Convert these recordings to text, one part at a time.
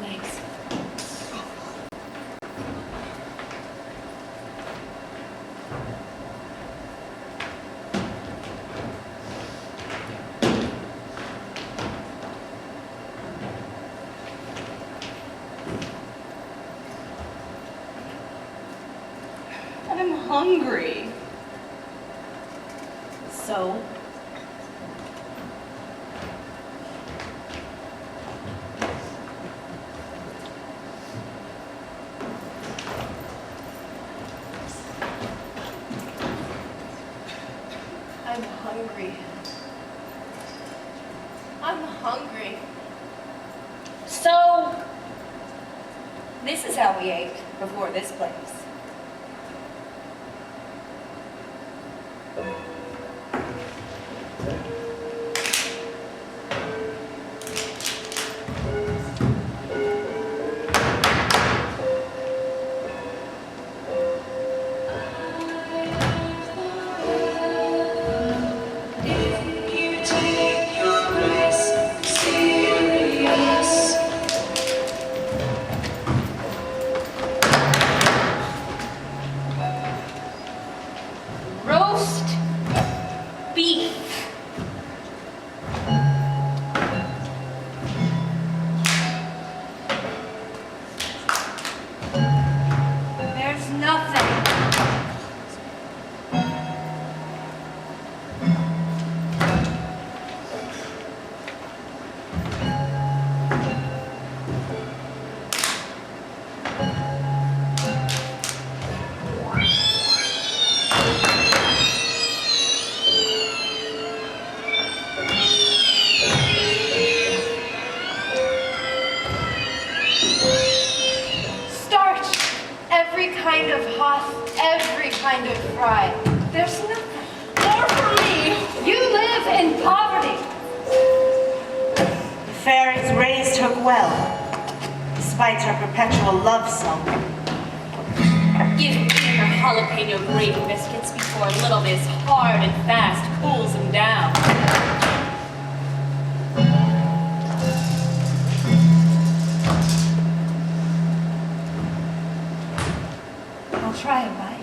legs. I'm hungry. So? I'm hungry. I'm hungry. So, this is how we ate before this place. Roast beef. There's nothing. Starch. Every kind of hot, every kind of fry. There's nothing. More for me. You live in poverty. The fairies raised her well, despite her perpetual love song. Give me her jalapeno gravy biscuits before little Miss Hard and Fast cools them down. I'll try a bite.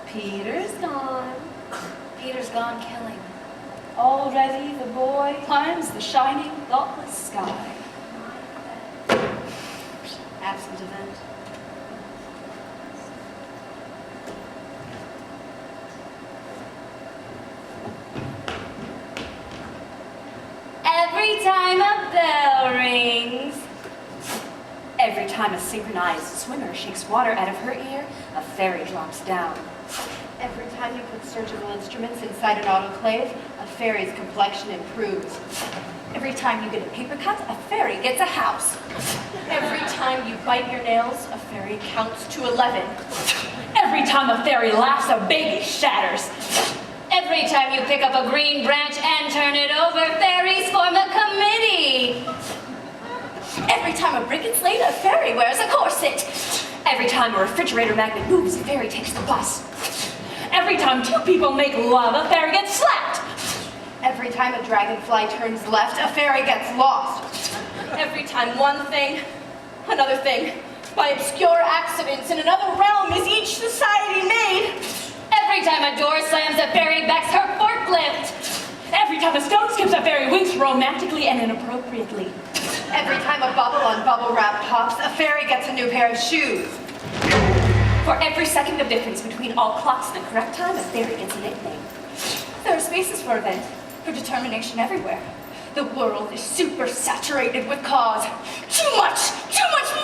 Peter's gone. Peter's gone killing. Already the boy climbs the shining, thoughtless sky. Absent event. Every time a bell rings, every time a synchronized swimmer shakes water out of her ear, a fairy drops down. Every time you put surgical instruments inside an autoclave, a a fairy's complexion improves. Every time you get a paper cut, a fairy gets a house. Every time you bite your nails, a fairy counts to 11. Every time a fairy laughs, a baby shatters. Every time you pick up a green branch and turn it over, fairies form a committee. Every time a brick gets laid, a fairy wears a corset. Every time a refrigerator magnet moves, a fairy takes the bus. Every time two people make love, a fairy gets slapped. Every time a dragonfly turns left, a fairy gets lost. Every time one thing, another thing, by obscure accidents in another realm is each society made. Every time a door slams, a fairy backs her forklift. Every time a stone skips, a fairy winks romantically and inappropriately. Every time a bubble on bubble wrap pops, a fairy gets a new pair of shoes. For every second of difference between all clocks and the correct time, a fairy gets a nickname. There are spaces for event, for determination everywhere. The world is super saturated with cause. Too much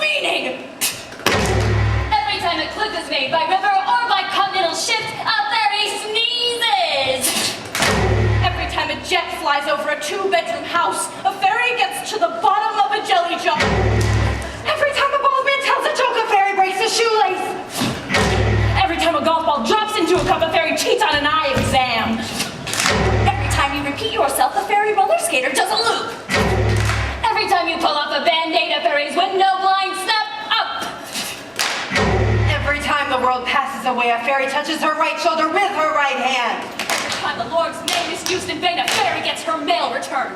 meaning! Every time a cliff is made by river or by continental shift, a fairy sneezes. Every time a jet flies over a two-bedroom house, a fairy gets to the bottom of a jelly jar. Every time a bald man tells a joke, a fairy breaks a shoelace. Every time a golf ball drops into a cup, a fairy cheats on an eye exam. Every time you repeat yourself, a fairy roller skater does a loop. Every time you pull off a band-aid, a fairy's window blinds snap up. Every time the world passes away, a fairy touches her right shoulder with her right hand. Every time the Lord's name is used in vain, a fairy gets her mail returned.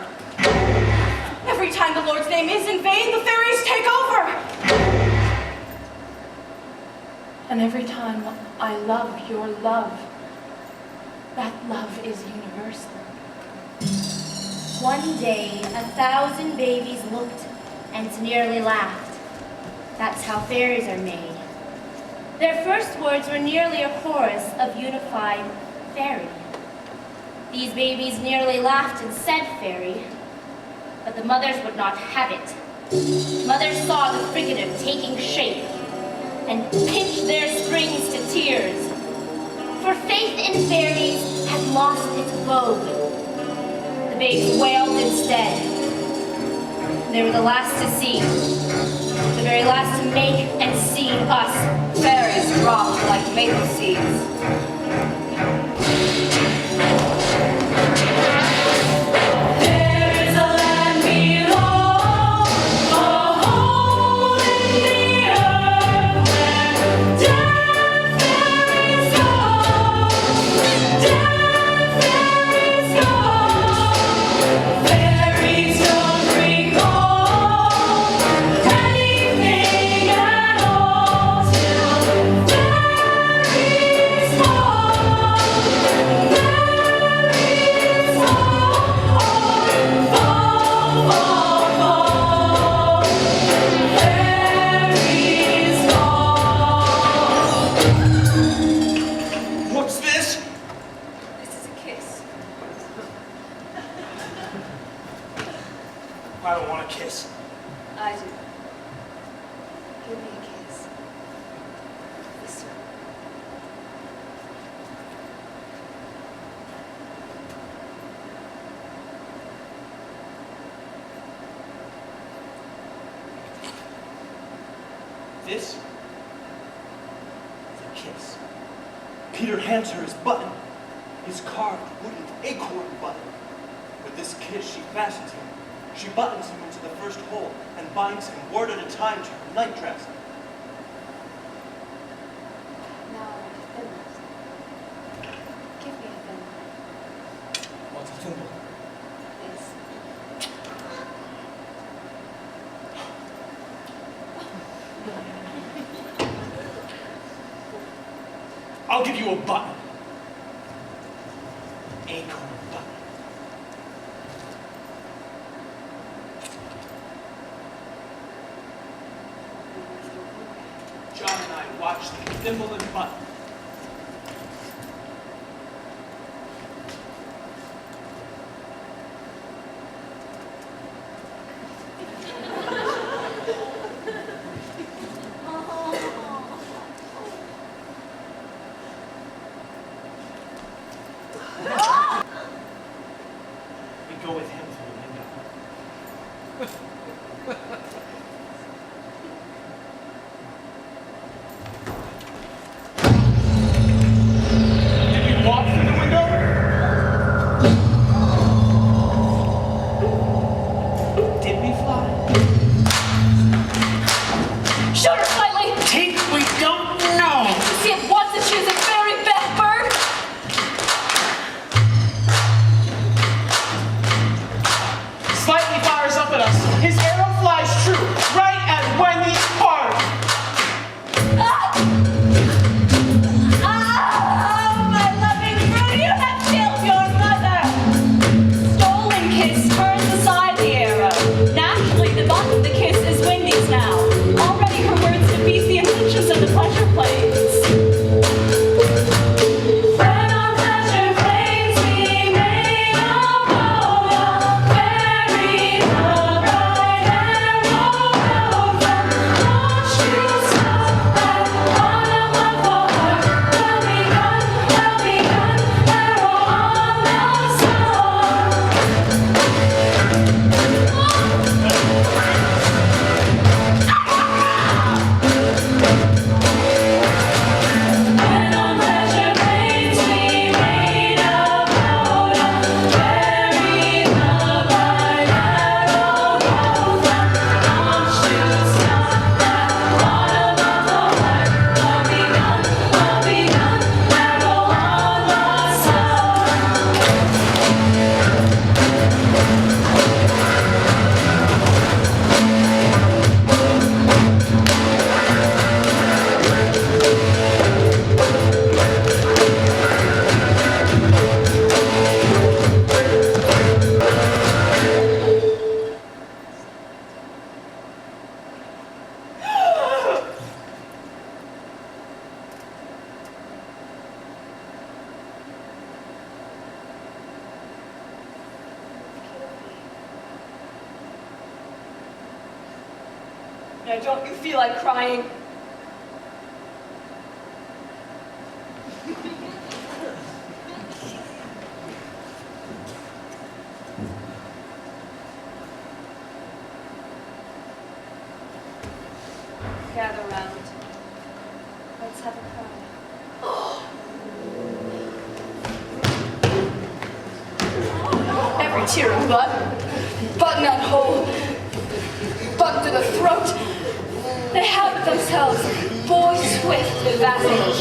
Every time the Lord's name is in vain, the fairies take over. And every time I love your love, that love is universal. One day, 1,000 babies looked and nearly laughed. That's how fairies are made. Their first words were nearly a chorus of unified fairy. These babies nearly laughed and said fairy, but the mothers would not have it. Mothers saw the fricative taking shape and pinched their springs to tears. For faith in fairies had lost its vogue. The babes wailed instead. They were the last to see, the very last to make and see us. Fairies dropped like maple seeds. I don't want a kiss. I do. Give me a kiss. This one. This is a kiss. Peter hands her his button, his carved wooden acorn button. With this kiss, she fastens him. She buttons him into the first hole and binds him word at a time to her nightdress. Now, thimble. Give me a thimble. What's a thimble? This. I'll give you a button. Acorn button. John and I watched the thimble and button. go with him through the window. Did we walk through the window? Did we fly? Shoot her slightly! Tink, we don't know. See if once that she's a very bad bird. Slightly fires up at us. His arrow flies true, right at Wendy's heart. Ah, my loving fruit, you have killed your mother! Stolen kiss turns aside the arrow. Naturally, the butt of the kiss is Wendy's now. Already her words defeat the intentions of the pleasure plays. When our pleasure plays we made a bow, buried the bride and rolled over. Won't you stop that on a love for her? Well begun, arrow on the When on pleasure plains we made a bow, buried the bride and rolled over. Won't you stop that on a love for her? Well begun, arrow on the Now don't you feel like crying? Gather round. Let's have a cry. Every tear and blood. Button that hole. Button to the throat. They have themselves boy swift advantage.